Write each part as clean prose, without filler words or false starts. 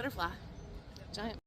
butterfly. Giant.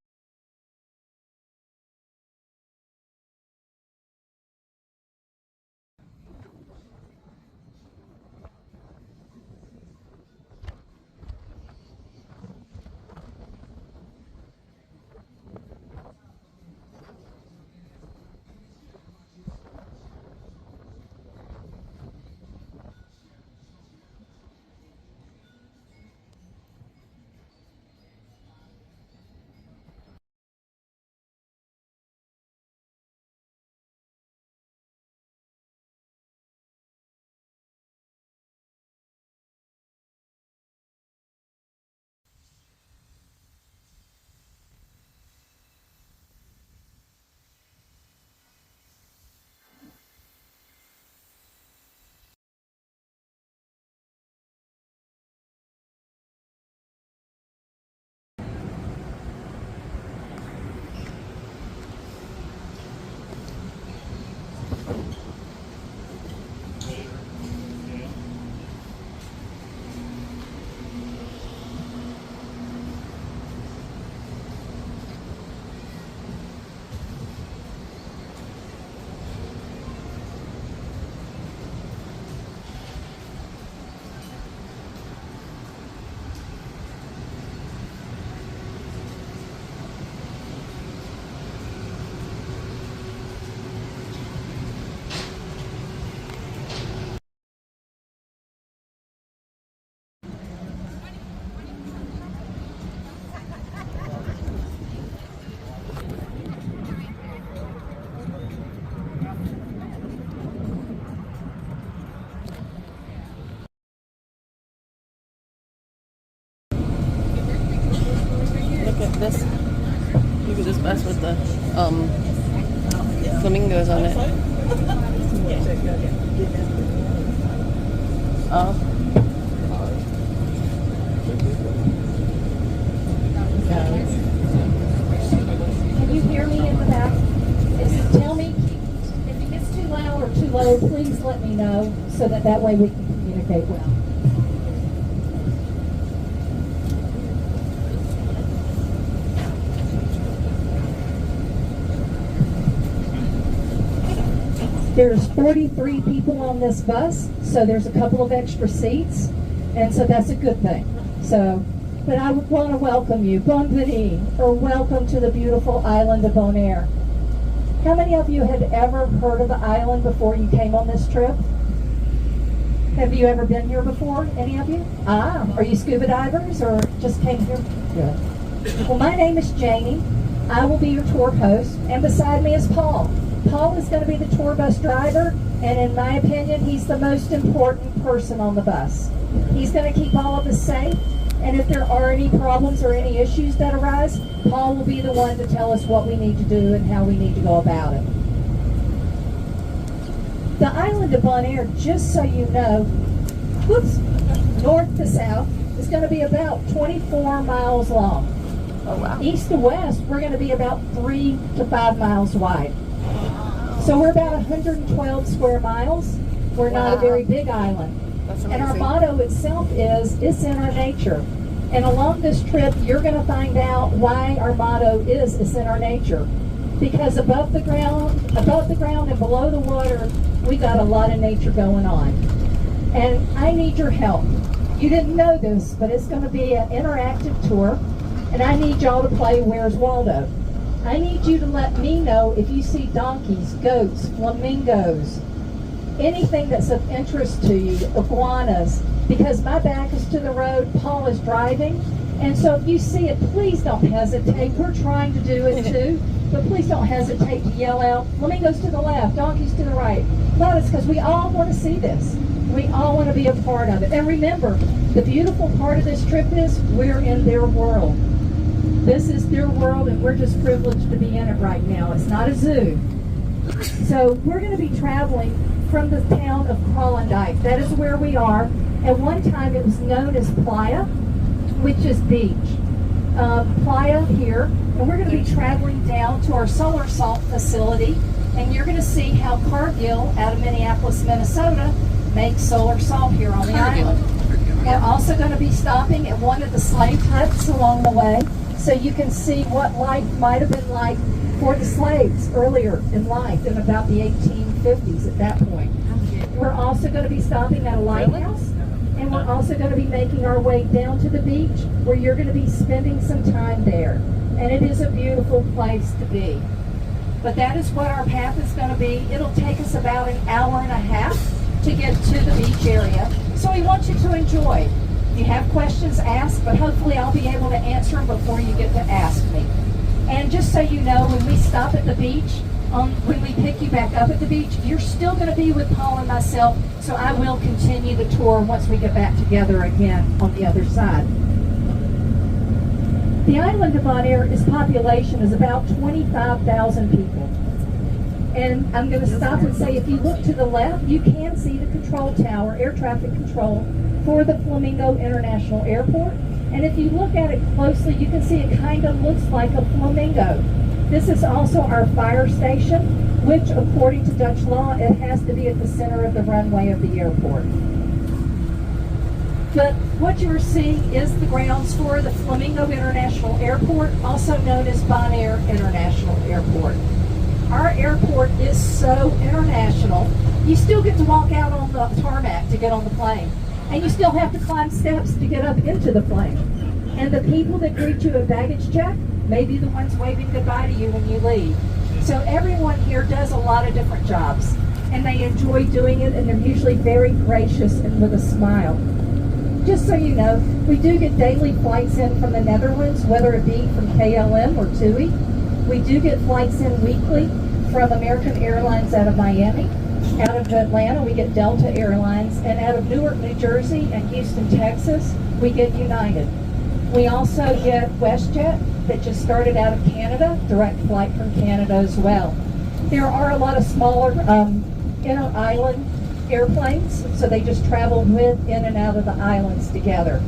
Look at this. Look at this bus with the flamingos on it. Oh. Can you hear me in the back? Tell me if it gets too loud or too low, please let me know so that way we can communicate well. There's 43 people on this bus, so there's a couple of extra seats, and so that's a good thing. So, but I would want to welcome you, bienvenue, or welcome to the beautiful island of Bonaire. How many of you had ever heard of the island before you came on this trip? Have you ever been here before, any of you? Are you scuba divers or just came here? Good. Well, my name is Jamie. I will be your tour host, and beside me is Paul. Paul is going to be the tour bus driver, and in my opinion, he's the most important person on the bus. He's going to keep all of us safe, and if there are any problems or any issues that arise, Paul will be the one to tell us what we need to do and how we need to go about it. The island of Bonaire, just so you know, north to south, is going to be about 24 miles long. Oh, wow. East to west, we're going to be about 3 to 5 miles wide. So we're about 112 square miles. We're not a very big island. That's And our amazing. motto itself is, it's in our nature. And along this trip, you're going to find out why our motto is, it's in our nature. Because above the ground and below the water, we got a lot of nature going on. And I need your help. You didn't know this, but it's going to be an interactive tour. And I need y'all to play Where's Waldo. I need you to let me know if you see donkeys, goats, flamingos, anything that's of interest to you, iguanas, because my back is to the road, Paul is driving, and so if you see it, please don't hesitate. We're trying to do it too, but please don't hesitate to yell out, flamingos to the left, donkeys to the right. Notice, because we all want to see this. We all want to be a part of it. And remember, the beautiful part of this trip is we're in their world. This is their world, and we're just privileged to be in it right now. It's not a zoo. So we're going to be traveling from the town of Klondike. That is where we are. At one time, it was known as Playa, which is beach. Playa here, and we're going to be traveling down to our solar salt facility, and you're going to see how Cargill out of Minneapolis, Minnesota, makes solar salt here on the island. We're also going to be stopping at one of the slave huts along the way. so you can see what life might have been like for the slaves earlier in life in about the 1850s at that point. We're also going to be stopping at a lighthouse, and we're also going to be making our way down to the beach where you're going to be spending some time there. And it is a beautiful place to be. But that is what our path is going to be. It'll take us about an hour and a half to get to the beach area. So we want you to enjoy. If you have questions, ask, but hopefully I'll be able to answer them before you get to ask me. And just so you know, when we stop at the beach, when we pick you back up at the beach, you're still going to be with Paul and myself, so I will continue the tour once we get back together again on the other side. The island of Bonaire, its population is about 25,000 people. And I'm going to stop and say, if you look to the left, you can see the control tower, air traffic control, for the Flamingo International Airport. And if you look at it closely, you can see it kind of looks like a flamingo. This is also our fire station, which according to Dutch law, it has to be at the center of the runway of the airport. But what you're seeing is the grounds for the Flamingo International Airport, also known as Bonaire International Airport. Our airport is so international, you still get to walk out on the tarmac to get on the plane. And you still have to climb steps to get up into the plane. And the people that greet you at baggage check may be the ones waving goodbye to you when you leave. So everyone here does a lot of different jobs. And they enjoy doing it, and they're usually very gracious and with a smile. Just so you know, we do get daily flights in from the Netherlands, whether it be from KLM or TUI. We do get flights in weekly from American Airlines out of Miami. Out of Atlanta, we get Delta Airlines, and out of Newark, New Jersey, and Houston, Texas, we get United. We also get WestJet that just started out of Canada, direct flight from Canada as well. There are a lot of smaller island airplanes, so they just travel with, in, and out of the islands together.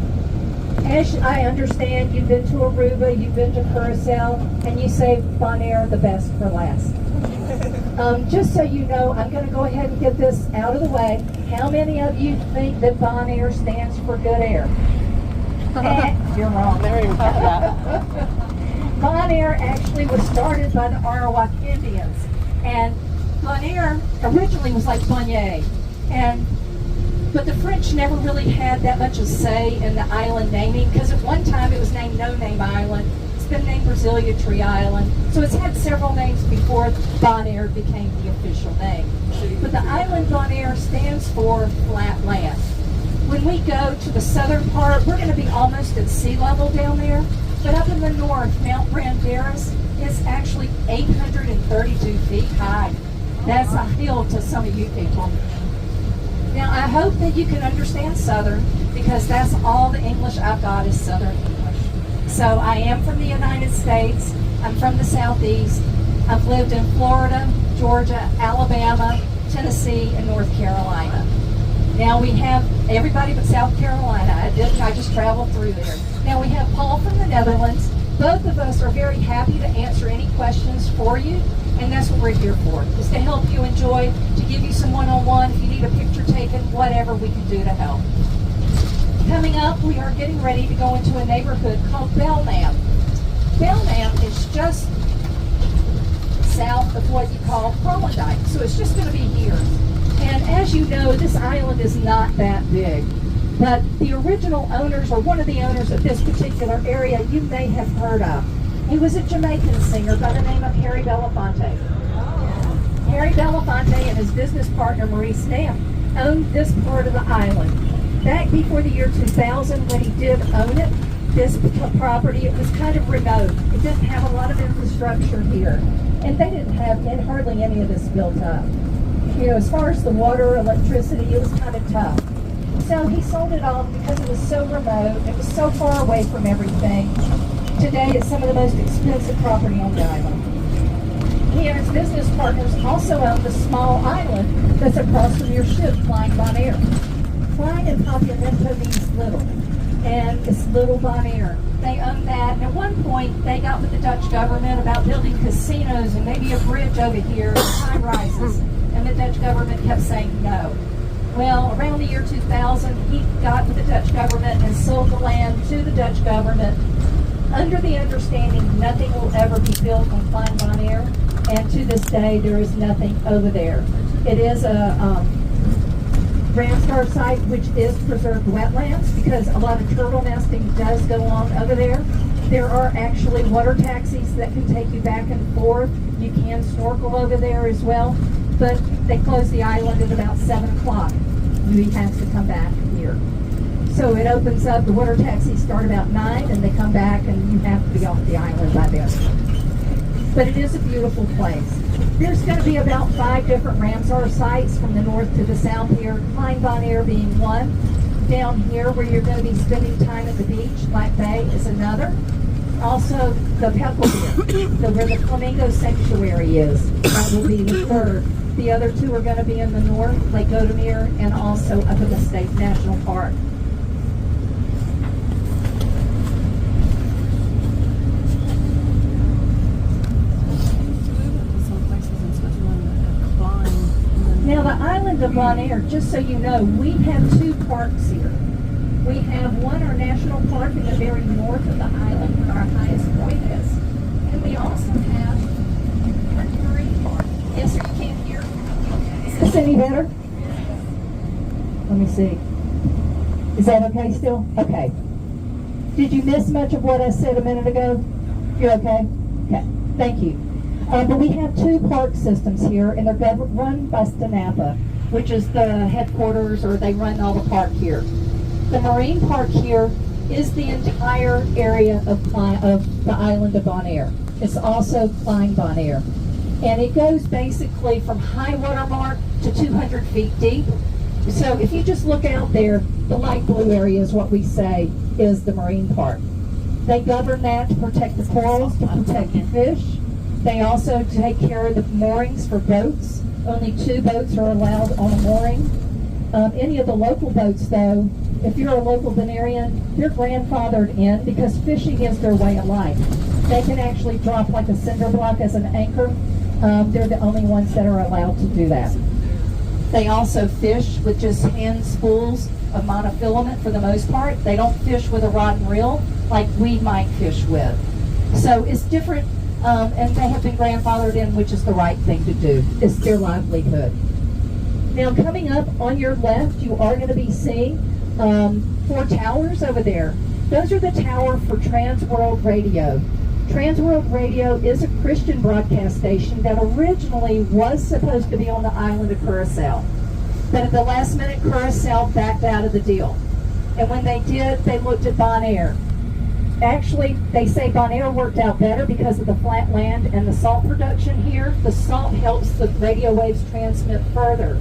As I understand, you've been to Aruba, you've been to Curacao, and you say Bonaire the best for last. Just so you know, I'm going to go ahead and get this out of the way. How many of you think that Bonaire stands for good air? You're wrong. Never even thought of that. Bonaire actually was started by the Arawak Indians. And Bonaire originally was like Bonaire. But the French never really had that much of a say in the island naming, because at one time it was named No Name Island. It's been named Brasilia Tree Island. So it's had several names before Bonaire became the official name. But the island Bonaire stands for flat land. When we go to the southern part, we're going to be almost at sea level down there. But up in the north, Mount Branderis is actually 832 feet high. That's a hill to some of you people. Now, I hope that you can understand Southern, because that's all the English I've got is Southern English. So I am from the United States. I'm from the Southeast. I've lived in Florida, Georgia, Alabama, Tennessee, and North Carolina. Now we have everybody but South Carolina. I just traveled through there. Now we have Paul from the Netherlands. Both of us are very happy to answer any questions for you. And that's what we're here for, is to help you enjoy, to give you some one-on-one. If you need a picture taken, whatever we can do to help. Coming up, we are getting ready to go into a neighborhood called Belknap. Belknap is just south of what you call Groenendael, so it's just going to be here. And as you know, this island is not that big. But the original owners, or one of the owners of this particular area, you may have heard of. He was a Jamaican singer by the name of Harry Belafonte. Harry Belafonte and his business partner Maurice Stamp owned this part of the island. Back before the year 2000, when he did own it, this property, it was kind of remote. It didn't have a lot of infrastructure here. And they didn't have hardly any of this built up. You know, as far as the water, electricity, it was kind of tough. So he sold it off because it was so remote, it was so far away from everything. Today, it's some of the most expensive property on the island. He and his business partners also own the small island that's across from your ship, Flying Bonaire. Flying in Papiamento means little, and it's Little Bonaire. They own that, and at one point, they got with the Dutch government about building casinos and maybe a bridge over here and high rises, and the Dutch government kept saying no. Well, around the year 2000, he got with the Dutch government and sold the land to the Dutch government under the understanding nothing will ever be built on Klein Bonaire, and to this day there is nothing over there. It is a Ramsar site which is preserved wetlands because a lot of turtle nesting does go on over there. There are actually water taxis that can take you back and forth. You can snorkel over there as well, but they close the island at about 7 o'clock. You have to come back here. So it opens up, the water taxis start about 9 and they come back and you have to be off the island by then. But it is a beautiful place. There's going to be about 5 different Ramsar sites from the north to the south here, Klein Bonaire being one. Down here where you're going to be spending time at the beach, Black Bay is another. Also the Peckleville, where the flamingo sanctuary is, that will be the third. The other 2 are going to be in the north, Lake Bonaire, and also up in the State National Park. Now the island of Bonaire, just so you know, we have 2 parks here. We have one, our national park in the very north of the island where our highest point is. And we also have our marine park. Yes, sir, you can't hear? Is this any better? Let me see. Is that okay still? Okay. Did you miss much of what I said a minute ago? You're okay? Okay, thank you. But we have 2 park systems here, and they're run by Stanapa, which is the headquarters, or they run all the park here. The marine park here is the entire area of the island of Bonaire. It's also Klein Bonaire. And it goes basically from high water mark to 200 feet deep. So if you just look out there, the light blue area is what we say is the marine park. They govern that to protect the corals, to protect the fish. They also take care of the moorings for boats. Only 2 boats are allowed on a mooring. Any of the local boats, though, if you're a local Bonairean, you're grandfathered in because fishing is their way of life. They can actually drop like a cinder block as an anchor. They're the only ones that are allowed to do that. They also fish with just hand spools of monofilament for the most part. They don't fish with a rod and reel like we might fish with. So it's different. And they have been grandfathered in, which is the right thing to do. It's their livelihood. Now, coming up on your left, you are going to be seeing 4 towers over there. Those are the tower for Trans World Radio. Trans World Radio is a Christian broadcast station that originally was supposed to be on the island of Curacao. But at the last minute, Curacao backed out of the deal. And when they did, they looked at Bonaire. Actually, they say Bonaire worked out better because of the flat land and the salt production here. The salt helps the radio waves transmit further.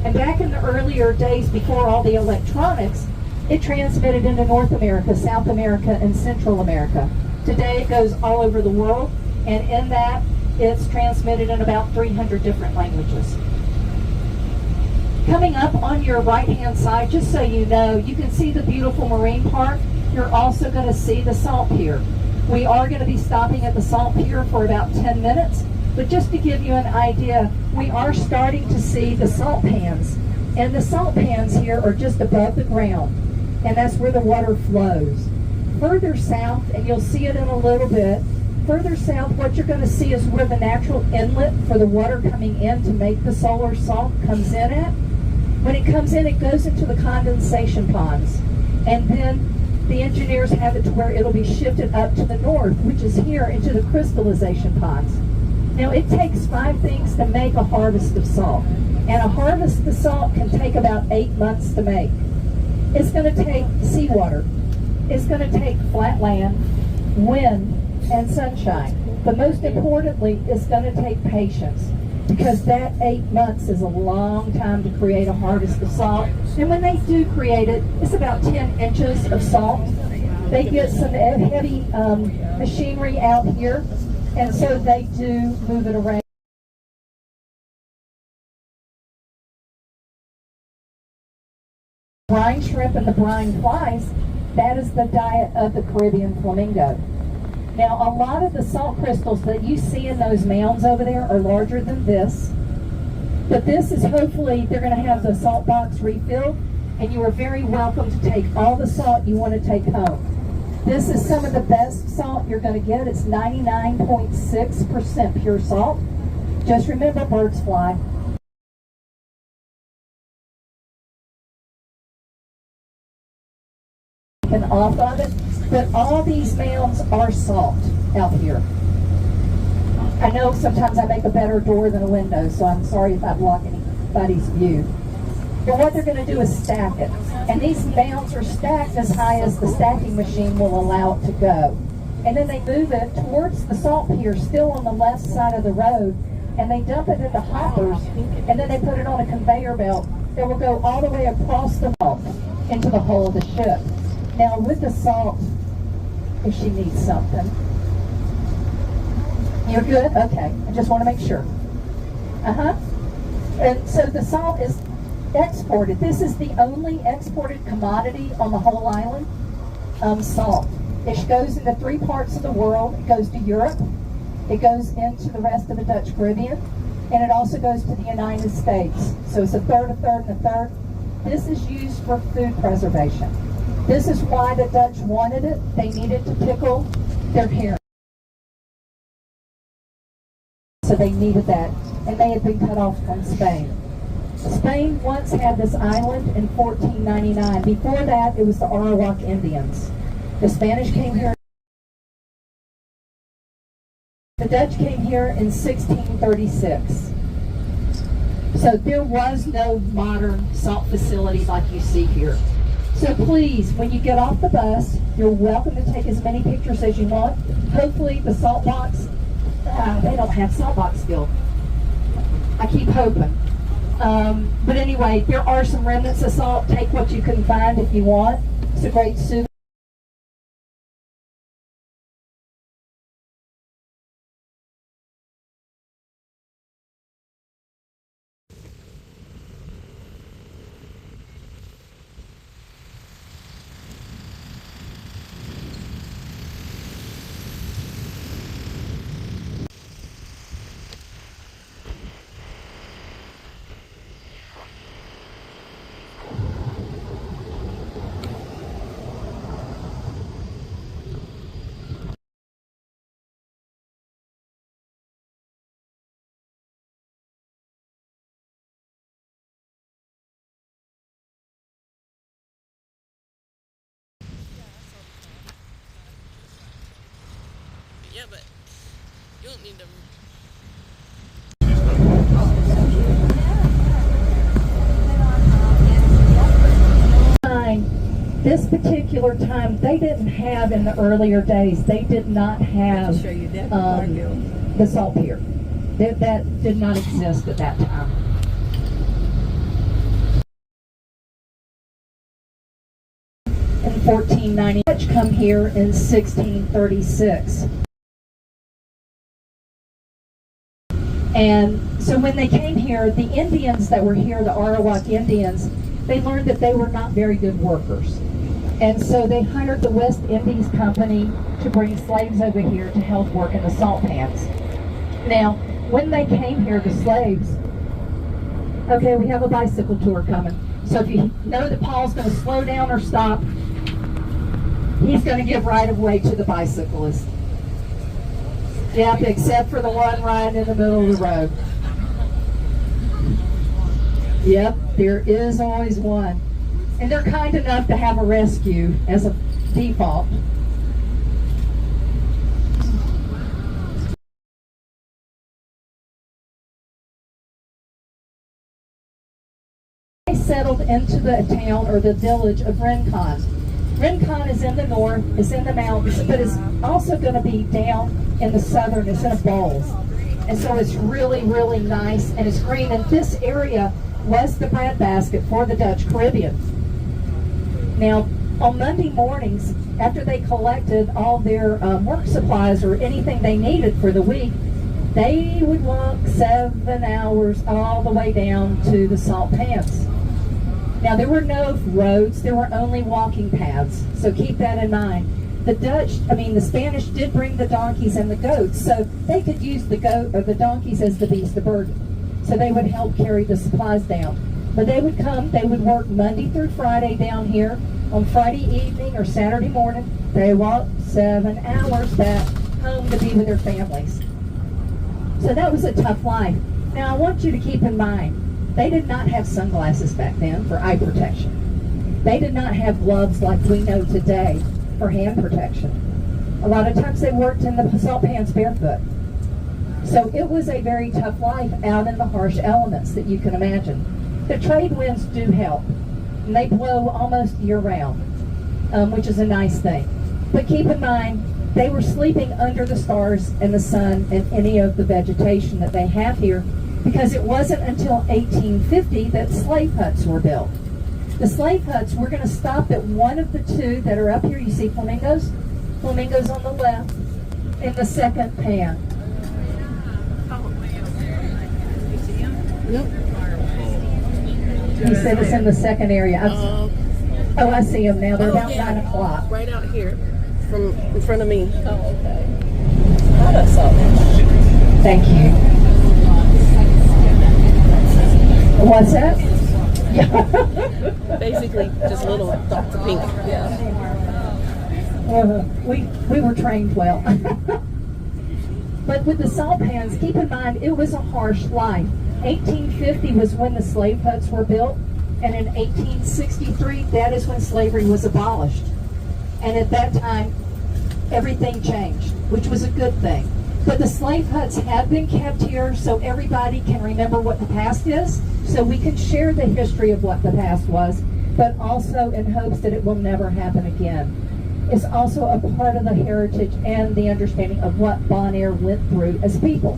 And back in the earlier days before all the electronics, it transmitted into North America, South America, and Central America. Today it goes all over the world, and in that it's transmitted in about 300 different languages. Coming up on your right-hand side, just so you know, you can see the beautiful marine park. You're also going to see the salt pier. We are going to be stopping at the salt pier for about 10 minutes, but just to give you an idea, we are starting to see the salt pans. And the salt pans here are just above the ground, and that's where the water flows. Further south, and you'll see it in a little bit, further south what you're going to see is where the natural inlet for the water coming in to make the solar salt comes in at. When it comes in, it goes into the condensation ponds. And then the engineers have it to where it'll be shifted up to the north, which is here, into the crystallization ponds. Now, it takes 5 things to make a harvest of salt. And a harvest of salt can take about 8 months to make. It's going to take seawater. It's going to take flat land, wind, and sunshine. But most importantly, it's going to take patience, because that 8 months is a long time to create a harvest of salt. And when they do create it, it's about 10 inches of salt. They get some heavy machinery out here, and so they do move it around. Brine shrimp and the brine flies, that is the diet of the Caribbean flamingo. Now, a lot of the salt crystals that you see in those mounds over there are larger than this. But this is hopefully, they're going to have the salt box refilled, and you are very welcome to take all the salt you want to take home. This is some of the best salt you're going to get. It's 99.6% pure salt. Just remember, birds fly. And off of it, but all these mounds are salt out here. I know sometimes I make a better door than a window, so I'm sorry if I block anybody's view. But what they're going to do is stack it. And these mounds are stacked as high as the stacking machine will allow it to go. And then they move it towards the salt pier, still on the left side of the road, and they dump it into hoppers, and then they put it on a conveyor belt that will go all the way across the salt into the hull of the ship. Now with the salt, if she needs something. You're good? Okay. I just want to make sure. And so the salt is exported. This is the only exported commodity on the whole island, salt. It goes into 3 parts of the world. It goes to Europe, it goes into the rest of the Dutch Caribbean, and it also goes to the United States. So it's a third, a third, and a third. This is used for food preservation. This is why the Dutch wanted it. They needed to pickle their herring. So they needed that, and they had been cut off from Spain. Spain once had this island in 1499. Before that, it was the Arawak Indians. The Spanish came here. The Dutch came here in 1636. So there was no modern salt facility like you see here. So please, when you get off the bus, you're welcome to take as many pictures as you want. Hopefully the salt box, they don't have salt box still. I keep hoping. But anyway, there are some remnants of salt. Take what you can find if you want. It's a great soup. Yeah, but you don't need to. This particular time, they didn't have in the earlier days, they did not have the salt pier. That did not exist at that time. In 1490, Dutch come here in 1636. And so when they came here, the Indians that were here, the Arawak Indians, they learned that they were not very good workers. And so they hired the West Indies Company to bring slaves over here to help work in the salt pans. Now, when they came here, the slaves, okay, we have a bicycle tour coming. So if you know that Paul's going to slow down or stop, he's going to give right of way to the bicyclist. Yep, except for the one right in the middle of the road. Yep, there is always one. And they're kind enough to have a rescue as a default. They settled into the town or the village of Rincon. Rincon is in the north, it's in the mountains, but it's also going to be down in the southern, it's in a bowls. And so it's really, really nice, and it's green. And this area was the breadbasket for the Dutch Caribbean. Now, on Monday mornings, after they collected all their work supplies or anything they needed for the week, they would walk 7 hours all the way down to the salt pans. Now, there were no roads, there were only walking paths, so keep that in mind. The Spanish did bring the donkeys and the goats, so they could use the donkeys as the beast of burden. So they would help carry the supplies down. But they would come, they would work Monday through Friday down here, On Friday evening or Saturday morning, they walked 7 hours back home to be with their families. So that was a tough life. Now I want you to keep in mind, they did not have sunglasses back then for eye protection. They did not have gloves like we know today for hand protection. A lot of times they worked in the salt pans barefoot. So it was a very tough life out in the harsh elements that you can imagine. The trade winds do help, and they blow almost year-round, which is a nice thing. But keep in mind, they were sleeping under the stars and the sun and any of the vegetation that they have here, because it wasn't until 1850 that slave huts were built. The slave huts, we're going to stop at one of the two that are up here. You see flamingos? Flamingos on the left in the second pan. Nope. You said it's in the second area. Oh, I see them now. They're about 9 o'clock. Right out here, from in front of me. Oh, okay. Oh, that's all. Thank you. What's that? Yeah. Basically, just little dots of pink. Yeah. We were trained well. But with the salt pans, keep in mind, it was a harsh life. 1850 was when the slave huts were built, and in 1863, that is when slavery was abolished. And at that time, everything changed, which was a good thing. But the slave huts have been kept here so everybody can remember what the past is, so we can share the history of what the past was, but also in hopes that it will never happen again. It's also a part of the heritage and the understanding of what Bonaire went through as people.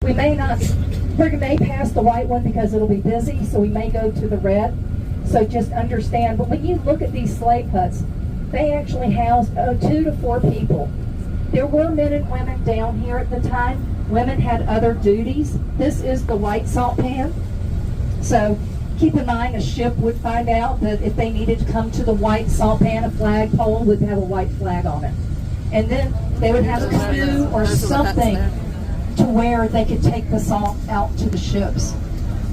We may pass the white one because it'll be busy, so we may go to the red. So just understand, but when you look at these slave huts, they actually housed 2 to 4 people. There were men and women down here at the time. Women had other duties. This is the white salt pan. So keep in mind, a ship would find out that if they needed to come to the white salt pan, a flagpole would have a white flag on it. And then they would have a canoe or something to where they could take the salt out to the ships.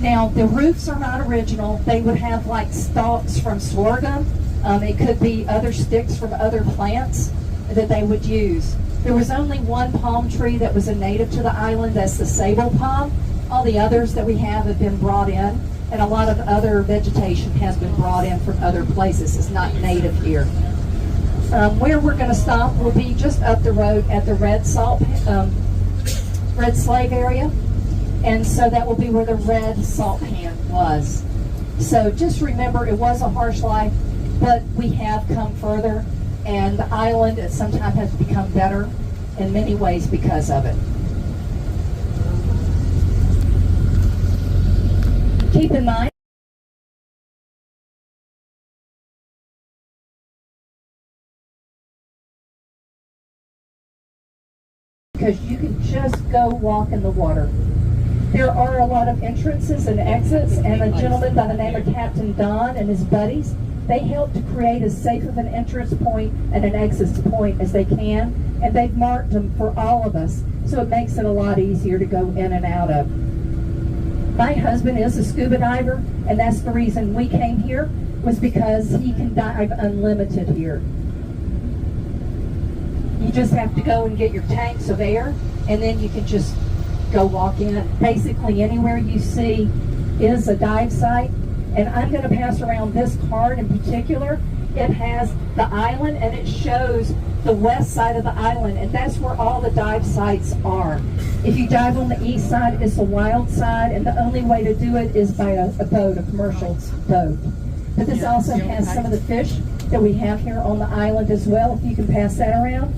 Now, the roofs are not original. They would have like stalks from sorghum. It could be other sticks from other plants that they would use. There was only one palm tree that was a native to the island. That's the sable palm. All the others that we have been brought in, and a lot of other vegetation has been brought in from other places. It's not native here. Where we're going to stop will be just up the road at the red slave area. And so that will be where the red salt pan was. So just remember, it was a harsh life, but we have come further, and the island at some time has become better in many ways because of it. Keep in mind, because you can just go walk in the water. There are a lot of entrances and exits, and a gentleman by the name of Captain Don and his buddies, they help to create as safe of an entrance point and an exit point as they can, and they've marked them for all of us, so it makes it a lot easier to go in and out of. My husband is a scuba diver, and that's the reason we came here, was because he can dive unlimited here. You just have to go and get your tanks of air, and then you can just go walk in. Basically anywhere you see is a dive site, and I'm going to pass around this card in particular. It has the island, and it shows the west side of the island, and that's where all the dive sites are. If you dive on the east side, it's the wild side, and the only way to do it is by a boat, a commercial boat. But this also has some of the fish that we have here on the island as well, if you can pass that around.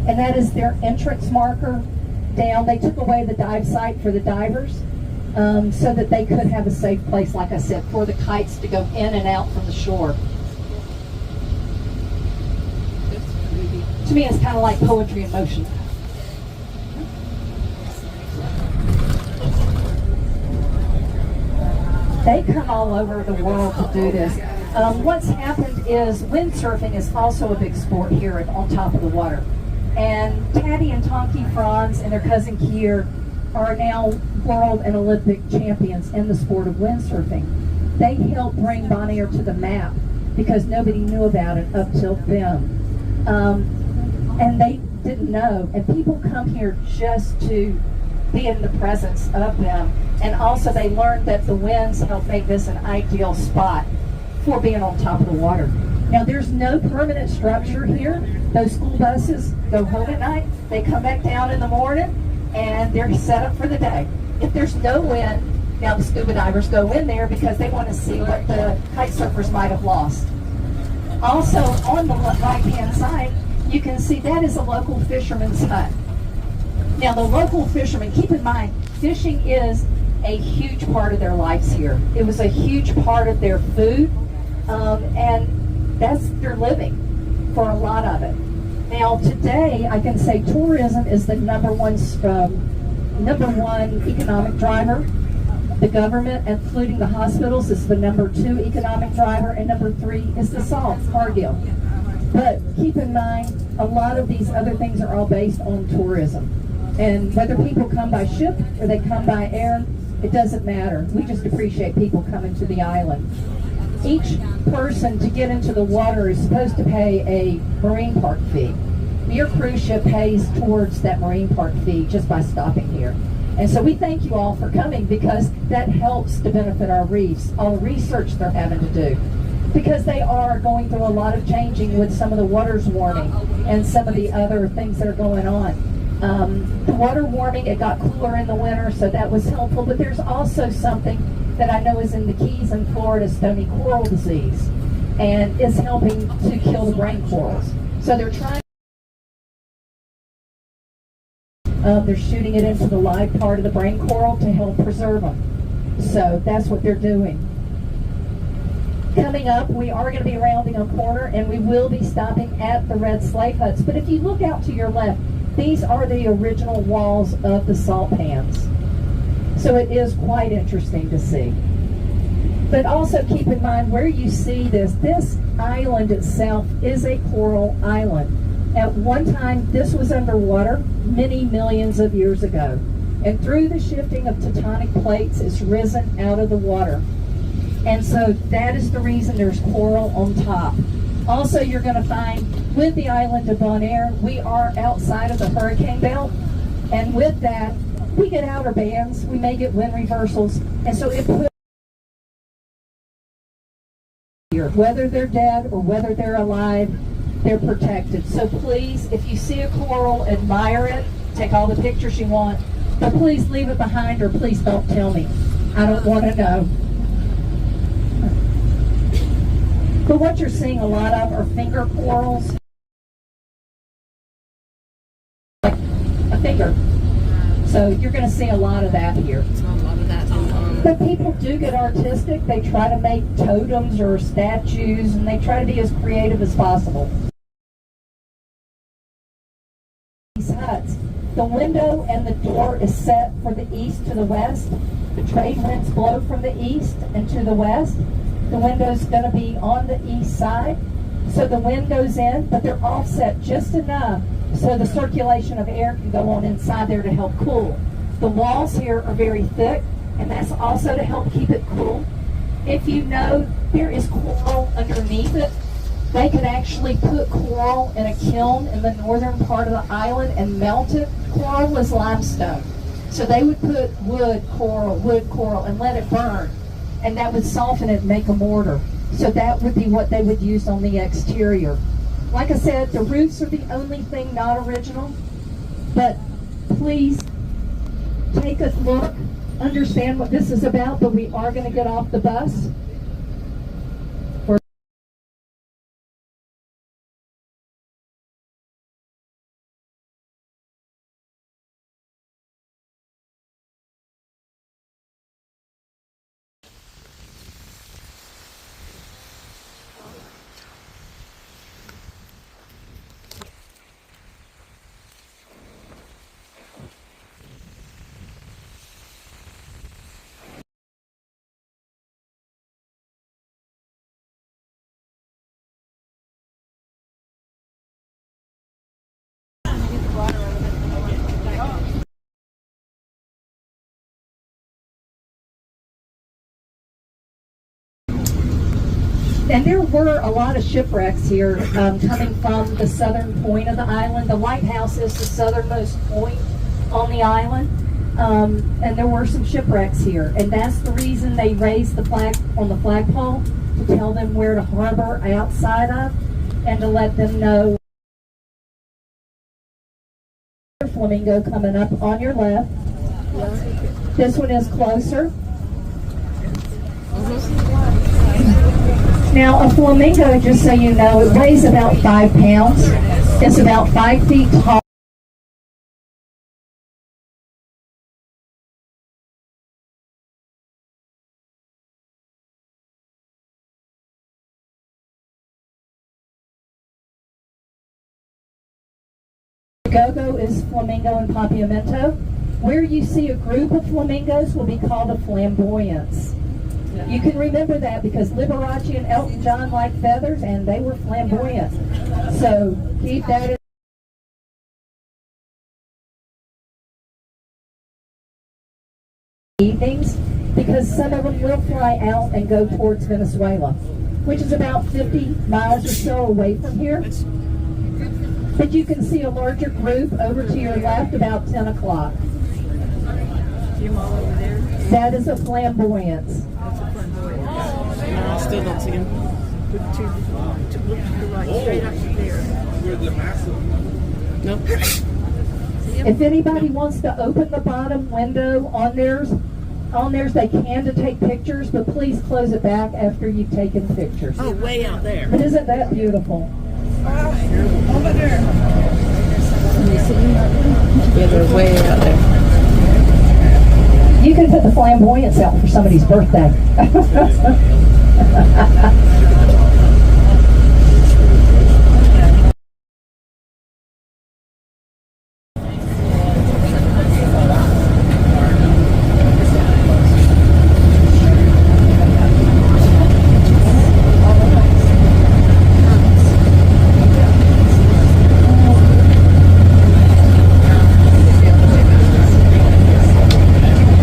And that is their entrance marker down. They took away the dive site for the divers so that they could have a safe place, like I said, for the kites to go in and out from the shore. To me, it's kind of like poetry in motion. They come all over the world to do this. What's happened is windsurfing is also a big sport here on top of the water. And Taddy and Tonky Franz and their cousin Kier, are now world and Olympic champions in the sport of windsurfing. They helped bring Bonaire to the map because nobody knew about it up till then. And they didn't know. And people come here just to be in the presence of them. And also they learned that the winds help make this an ideal spot for being on top of the water. Now there's no permanent structure here. Those school buses go home at night, they come back down in the morning, and they're set up for the day. If there's no wind, now the scuba divers go in there because they want to see what the kite surfers might have lost. Also on the right-hand side, you can see that is a local fisherman's hut. Now the local fishermen, keep in mind, fishing is a huge part of their lives here. It was a huge part of their food, and that's their living for a lot of it. Now today, I can say tourism is the number one economic driver. The government, including the hospitals, is the number 2 economic driver, and number 3 is the salt, Cargill. But keep in mind, a lot of these other things are all based on tourism. And whether people come by ship or they come by air, it doesn't matter. We just appreciate people coming to the island. Each person to get into the water is supposed to pay a marine park fee. Your cruise ship pays towards that marine park fee just by stopping here. And so we thank you all for coming because that helps to benefit our reefs, all the research they're having to do. Because they are going through a lot of changing with some of the waters warming and some of the other things that are going on. The water warming, it got cooler in the winter, so that was helpful. But there's also something that I know is in the Keys in Florida, stony coral disease, and is helping to kill the brain corals. So they're trying. They're shooting it into the live part of the brain coral to help preserve them. So that's what they're doing. Coming up, we are going to be rounding a corner, and we will be stopping at the red slave huts. But if you look out to your left, these are the original walls of the salt pans. So it is quite interesting to see. But also keep in mind where you see this island itself is a coral island. At one time, this was underwater many millions of years ago. And through the shifting of tectonic plates, it's risen out of the water. And so that is the reason there's coral on top. Also, you're going to find with the island of Bonaire, we are outside of the hurricane belt. And with that, we get outer bands, we may get wind reversals. And so it puts whether they're dead or whether they're alive, they're protected. So please, if you see a coral, admire it, take all the pictures you want, but please leave it behind or please don't tell me. I don't want to know. But what you're seeing a lot of are finger corals. Like a finger. So you're going to see a lot of that here. A lot of that. But people do get artistic. They try to make totems or statues, and they try to be as creative as possible. These huts, the window and the door is set for the east to the west. The trade winds blow from the east and to the west. The window's going to be on the east side. So the wind goes in, but they're offset just enough so the circulation of air can go on inside there to help cool. The walls here are very thick, and that's also to help keep it cool. If you know there is coral underneath it, they could actually put coral in a kiln in the northern part of the island and melt it. Coral is limestone. So they would put wood coral, and let it burn. And that would soften it and make a mortar. So that would be what they would use on the exterior. Like I said, the roofs are the only thing not original. But please take a look, understand what this is about, but we are going to get off the bus. And there were a lot of shipwrecks here coming from the southern point of the island. The lighthouse is the southernmost point on the island. And there were some shipwrecks here. And that's the reason they raised the flag on the flagpole, to tell them where to harbor outside of and to let them know. Flamingo coming up on your left. This one is closer. Now, a flamingo, just so you know, it weighs about 5 pounds. It's about 5 feet tall. Go-go is flamingo and papiamento. Where you see a group of flamingos will be called a flamboyance. You can remember that because Liberace and Elton John liked feathers and they were flamboyant. So keep that in evenings, because some of them will fly out and go towards Venezuela, which is about 50 miles or so away from here. But you can see a larger group over to your left about 10 o'clock. That is a flamboyance. No, I still don't see him. To look to the right, straight up there. Nope. If anybody wants to open the bottom window on theirs, they can to take pictures, but please close it back after you've taken pictures. Oh, way out there. But isn't that beautiful? Over there. Yeah, they're way out there. You can put the flamboyance out for somebody's birthday.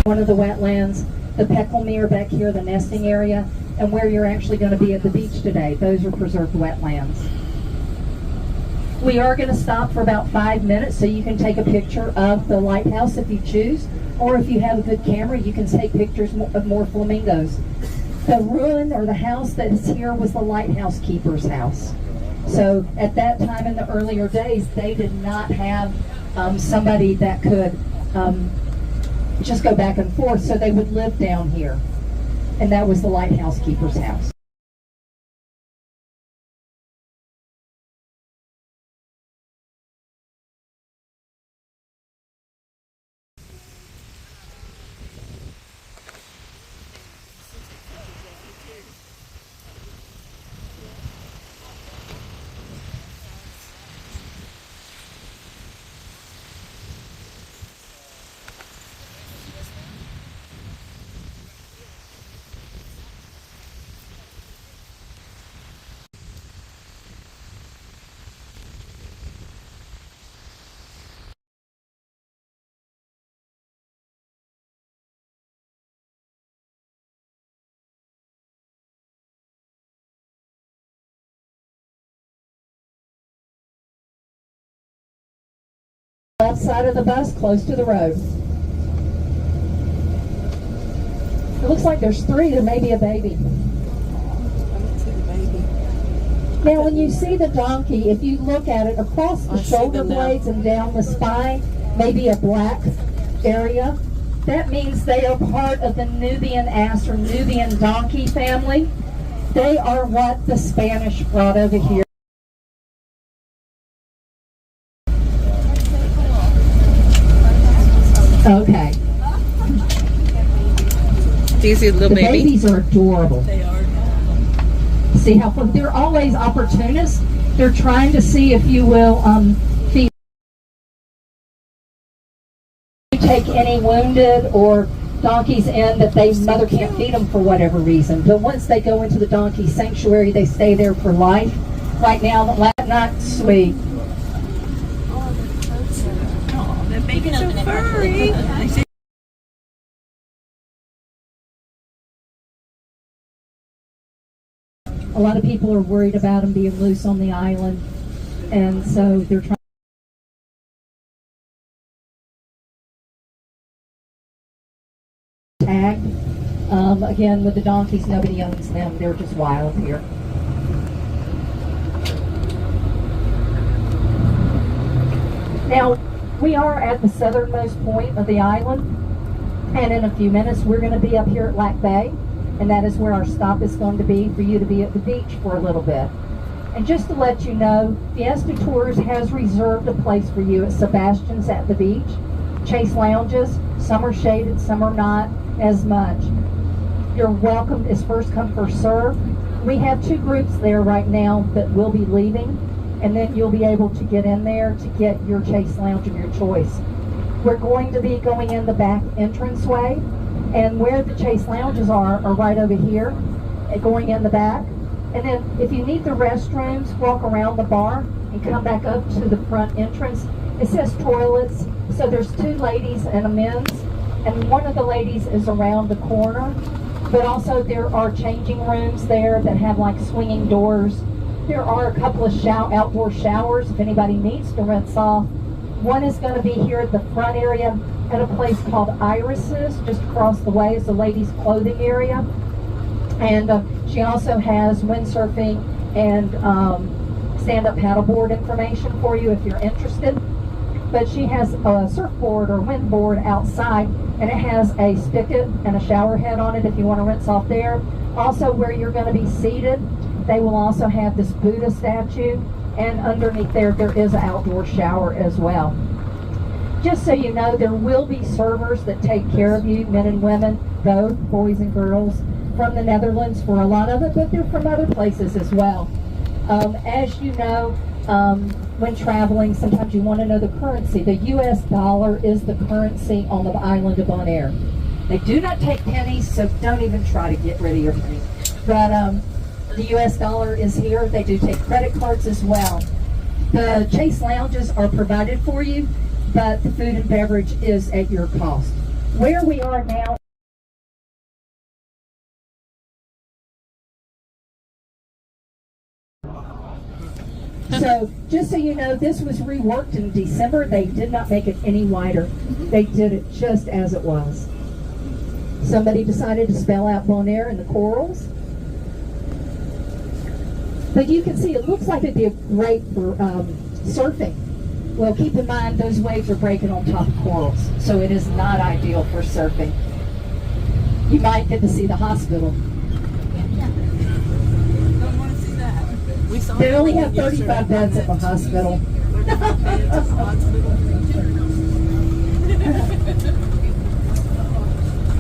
One of the wetlands, the Pecklemere back here, the nesting area, and where you're actually going to be at the beach today. Those are preserved wetlands. We are going to stop for about 5 minutes so you can take a picture of the lighthouse if you choose, or if you have a good camera, you can take pictures of more flamingos. The ruin or the house that is here was the lighthouse keeper's house. So at that time in the earlier days, they did not have somebody that could just go back and forth, so they would live down here. And that was the lighthouse keeper's house. Left side of the bus, close to the road. It looks like there's 3. There may be a baby. I don't see the baby. Now, when you see the donkey, if you look at it across the I see shoulder them now. blades and down the spine, maybe a black area, that means they are part of the Nubian ass or Nubian donkey family. They are what the Spanish brought over here. Okay. Do you see the little The baby? babies are adorable. They are. See how they're always opportunists. They're trying to see if you will feed, take any wounded or donkeys in that they mother can't feed them for whatever reason. But once they go into the donkey sanctuary, they stay there for life. Right now, the not sweet. Oh, that baby's so furry. A lot of people are worried about them being loose on the island, and so they're trying tagged. Again, with the donkeys, nobody owns them. They're just wild here. Now, we are at the southernmost point of the island, and in a few minutes we're going to be up here at Lac Bay, and that is where our stop is going to be for you to be at the beach for a little bit. And just to let you know, Fiesta Tours has reserved a place for you at Sebastian's at the beach. Chase lounges, some are shaded, some are not as much. You're welcome. It's first come, first serve. We have 2 groups there right now that will be leaving, and then you'll be able to get in there to get your Chase lounge of your choice. We're going to be going in the back entranceway, and where the Chase lounges are right over here, going in the back. And then if you need the restrooms, walk around the bar and come back up to the front entrance. It says toilets, so there's 2 ladies and a men's, and one of the ladies is around the corner. But also there are changing rooms there that have like swinging doors. There are a couple of outdoor showers if anybody needs to rinse off. One is going to be here at the front area at a place called Iris's, just across the way is the ladies' clothing area. And she also has windsurfing and stand-up paddleboard information for you if you're interested. But she has a surfboard or windboard outside, and it has a spigot and a shower head on it if you want to rinse off there. Also, where you're going to be seated, they will also have this Buddha statue, and underneath there is an outdoor shower as well. Just so you know, there will be servers that take care of you, men and women, both boys and girls, from the Netherlands for a lot of it, but they're from other places as well. As you know, when traveling, sometimes you want to know the currency. The US dollar is the currency on the island of Bonaire. They do not take pennies, so don't even try to get rid of your penny. But the US dollar is here. They do take credit cards as well. The Chase lounges are provided for you, but the food and beverage is at your cost. Where we are now, so just so you know, this was reworked in December. They did not make it any wider. They did it just as it was. Somebody decided to spell out Bonaire in the corals. But you can see it looks like it'd be great for surfing. Well, keep in mind those waves are breaking on top of corals, so it is not ideal for surfing. You might get to see the hospital. Don't want to see that. We saw They only have 35 beds at the hospital.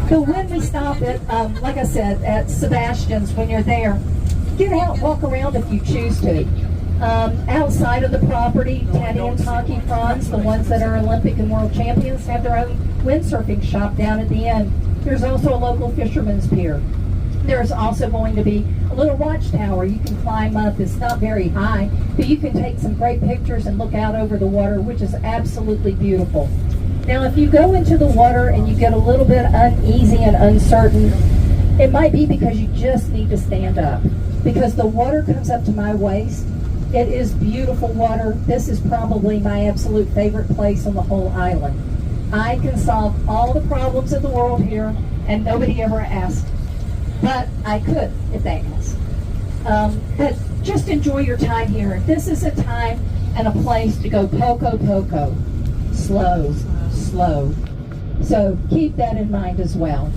So when we stop at, like I said, at Sebastian's, when you're there, get out, walk around if you choose to. Outside of the property, Teddy and Taki Franz, the ones that are Olympic and world champions, have their own windsurfing shop down at the end. There's also a local fisherman's pier. There's also going to be a little watchtower you can climb up. It's not very high, but you can take some great pictures and look out over the water, which is absolutely beautiful. Now, if you go into the water and you get a little bit uneasy and uncertain, it might be because you just need to stand up, because the water comes up to my waist. It is beautiful water. This is probably my absolute favorite place on the whole island. I can solve all the problems of the world here, and nobody ever asked. But I could if they asked. But just enjoy your time here. This is a time and a place to go poco poco. Slow, slow. So keep that in mind as well.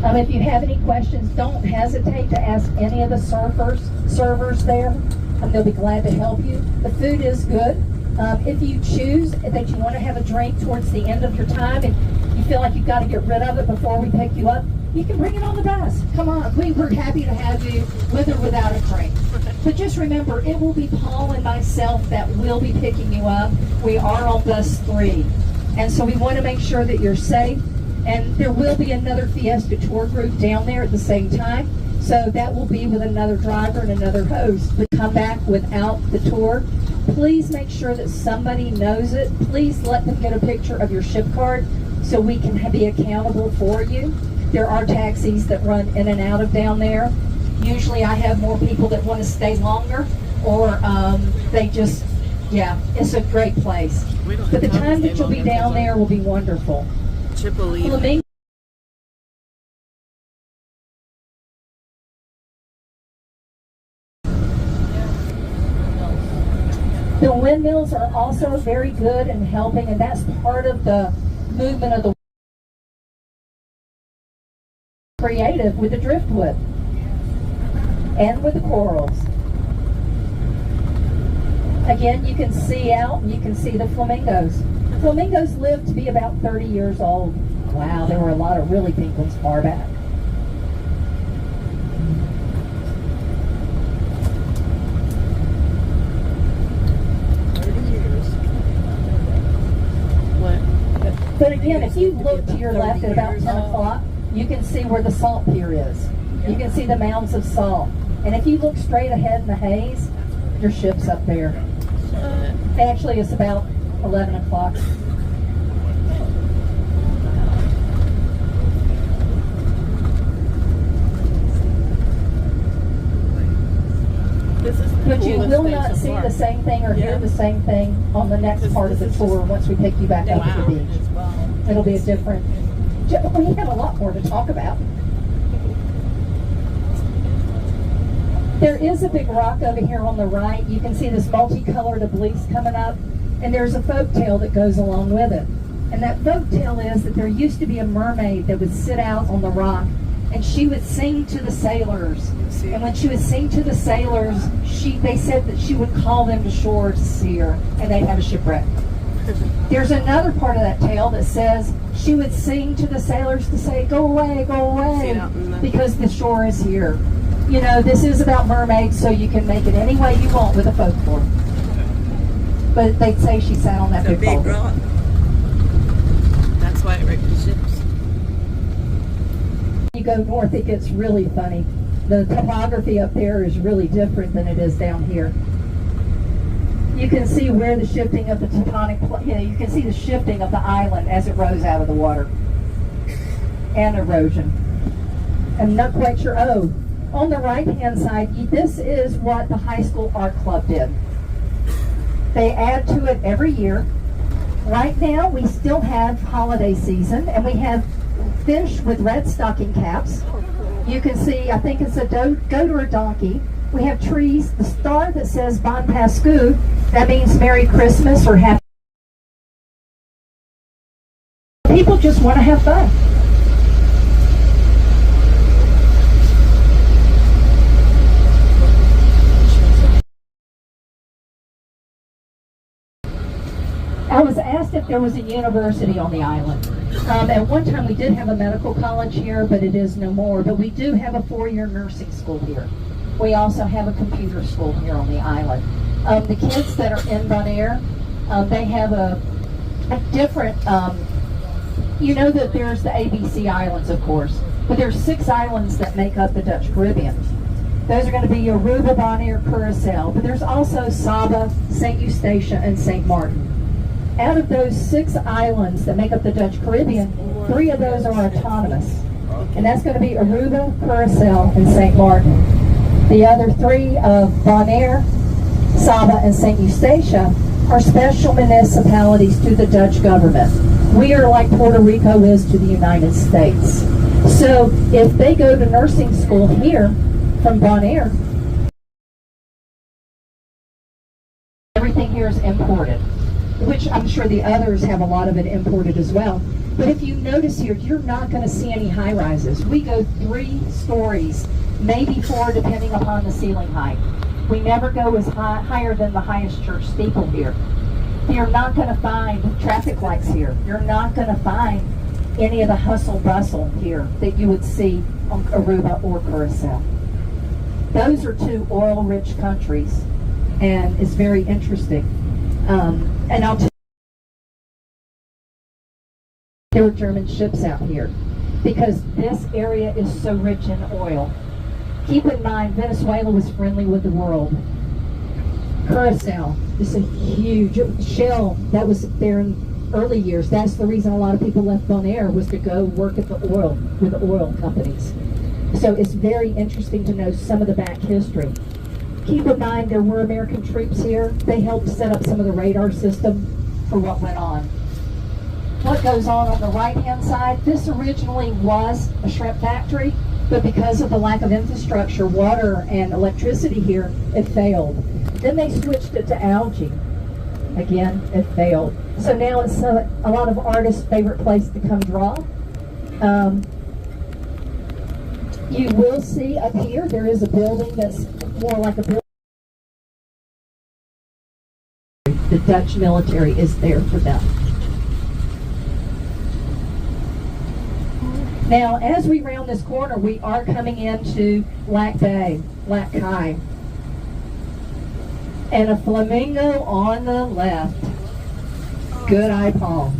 If you have any questions, don't hesitate to ask any of the servers there. They'll be glad to help you. The food is good. If you choose that you want to have a drink towards the end of your time and you feel like you've got to get rid of it before we pick you up, you can bring it on the bus. Come on, we're happy to have you with or without a drink. But just remember, it will be Paul and myself that will be picking you up. We are on bus 3. And so we want to make sure that you're safe. And there will be another Fiesta tour group down there at the same time. So that will be with another driver and another host. But come back without the tour. Please make sure that somebody knows it. Please let them get a picture of your ship card so we can be accountable for you. There are taxis that run in and out of down there. Usually I have more people that want to stay longer, or they just, yeah, it's a great place. But the time that you'll be down there will be wonderful. Flamingos. The windmills are also very good in helping, and that's part of the movement of the creative with the driftwood and with the corals. Again, you can see out and you can see the flamingos. Flamingos live to be about 30 years old. Wow, there were a lot of really pink ones far back. But again, if you look to your left at about 10 o'clock, you can see where the salt pier is. You can see the mounds of salt. And if you look straight ahead in the haze, your ship's up there. Actually, it's about 11 o'clock. But you will not see the same thing or hear the same thing on the next part of the tour once we take you back up to the beach. It'll be a different... We have a lot more to talk about. There is a big rock over here on the right. You can see this multicolored obliques coming up, and there's a folk tale that goes along with it. And that folk tale is that there used to be a mermaid that would sit out on the rock, and she would sing to the sailors. And when she would sing to the sailors, they said that she would call them to shore to see her, and they'd have a shipwreck. There's another part of that tale that says she would sing to the sailors to say, go away, because the shore is here. You know, this is about mermaids, so you can make it any way you want with a folklore. But they'd say she sat on that big rock. That's why it wrecked the ships. You go north, it gets really funny. The topography up there is really different than it is down here. You can see where the shifting of the tectonic, you can see the shifting of the island as it rose out of the water. And erosion. I'm not quite sure. Oh, on the right-hand side, this is what the high school art club did. They add to it every year. Right now, we still have holiday season, and we have fish with red stocking caps. You can see, I think it's a goat or a donkey. We have trees, the star that says Bon Pascu, that means Merry Christmas or Happy. People just want to have fun. I was asked if there was a university on the island. At one time we did have a medical college here, but it is no more. But we do have a 4-year nursing school here. We also have a computer school here on the island. The kids that are in Bonaire, they have a different, you know that there's the ABC Islands, of course, but there's 6 islands that make up the Dutch Caribbean. Those are going to be Aruba, Bonaire, Curacao, but there's also Saba, St. Eustatia, and St. Martin. Out of those 6 islands that make up the Dutch Caribbean, 3 of those are autonomous. And that's going to be Aruba, Curacao, and St. Martin. The other 3 of Bonaire, Saba, and St. Eustatia are special municipalities to the Dutch government. We are like Puerto Rico is to the United States. So if they go to nursing school here from Bonaire, everything here is imported, which I'm sure the others have a lot of it imported as well. But if you notice here, you're not going to see any high-rises. We go 3 stories, maybe 4, depending upon the ceiling height. We never go as higher than the highest church steeple here. You're not going to find traffic lights here. You're not going to find any of the hustle bustle here that you would see on Aruba or Curacao. Those are 2 oil-rich countries, and it's very interesting. And I'll tell you, there were German ships out here because this area is so rich in oil. Keep in mind, Venezuela was friendly with the world. Curacao is a huge shell that was there in early years. That's the reason a lot of people left Bonaire, was to go work at the oil, with the oil companies. So it's very interesting to know some of the back history. Keep in mind there were American troops here. They helped set up some of the radar system for what went on. What goes on the right-hand side, this originally was a shrimp factory, but because of the lack of infrastructure, water, and electricity here, it failed. Then they switched it to algae. Again, it failed. So now it's a lot of artists' favorite place to come draw. You will see up here, there is a building that's more like a building. The Dutch military is there for them. Now, as we round this corner, we are coming into Lac Bay, Lac Cai. And a flamingo on the left. Good eye, Paul.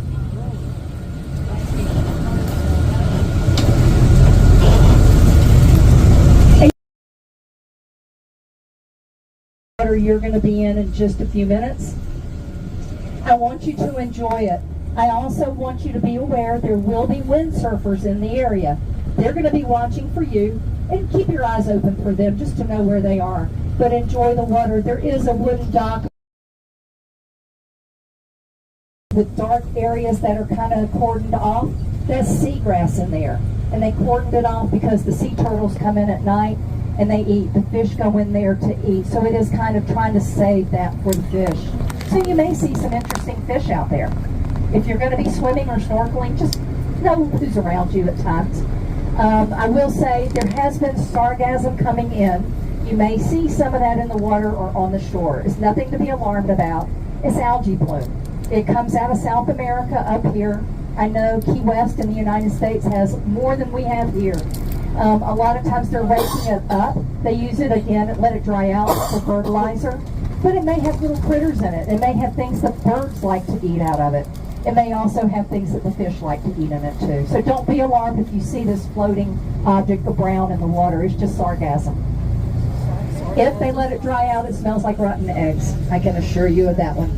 Water you're going to be in just a few minutes. I want you to enjoy it. I also want you to be aware there will be windsurfers in the area. They're going to be watching for you, and keep your eyes open for them just to know where they are. But enjoy the water. There is a wooden dock with dark areas that are kind of cordoned off. That's seagrass in there. And they cordoned it off because the sea turtles come in at night and they eat. The fish go in there to eat. So it is kind of trying to save that for the fish. So you may see some interesting fish out there. If you're going to be swimming or snorkeling, just know who's around you at times. I will say there has been sargassum coming in. You may see some of that in the water or on the shore. It's nothing to be alarmed about. It's algae bloom. It comes out of South America up here. I know Key West in the United States has more than we have here. A lot of times they're raking it up. They use it again and let it dry out for fertilizer. But it may have little critters in it. It may have things that birds like to eat out of it. It may also have things that the fish like to eat in it too. So don't be alarmed if you see this floating object of brown in the water. It's just sargassum. If they let it dry out, it smells like rotten eggs. I can assure you of that one.